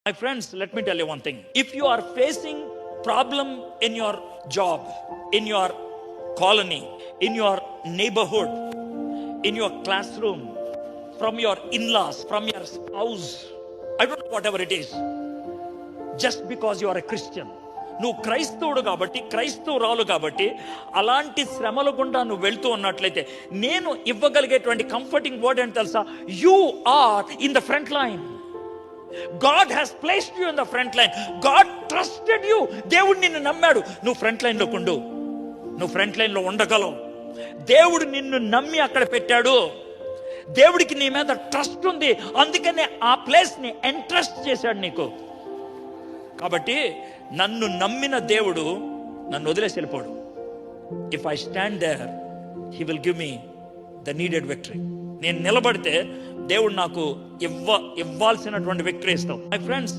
My friends, let me tell you one thing. If you are facing problem in your job, in your colony, in your neighborhood, in your classroom, from your in-laws, from your spouse, I don't know, whatever it is, just because you are a Christian, నువ్వు క్రైస్తవుడు కాబట్టి, క్రైస్తవురాలు కాబట్టి, అలాంటి శ్రమల గుండా నువ్వు వెళ్తూ ఉన్నట్లయితే నేను ఇవ్వగలిగేటువంటి కంఫర్టింగ్ వర్డ్ ఏంటి తెలుసా? You are in the front line. God has placed you in the front line. God trusted you. దేవుడు నిన్ను నమ్మాడు. నువ్వు ఫ్రంట్ లైన్ లో ఉండు. నువ్వు ఫ్రంట్ లైన్ లో ఉండగలవు. దేవుడు నిన్ను నమ్మి అక్కడ పెట్టాడు. దేవుడికి నీ మీద ట్రస్ట్ ఉంది. అందుకనే ఆ ప్లేస్ ని ఎంట్రస్ట్ చేశాడు నీకు. కాబట్టి నన్ను నమ్మిన దేవుడు నన్ను వదిలేసి వెళ్ళిపోడు. If I stand there, he will give me the needed victory. నేను నిలబడితే దేవుడు నాకు ఇవ్వాల్సినటువంటి విక్టరీ ఇస్తాం. My friends,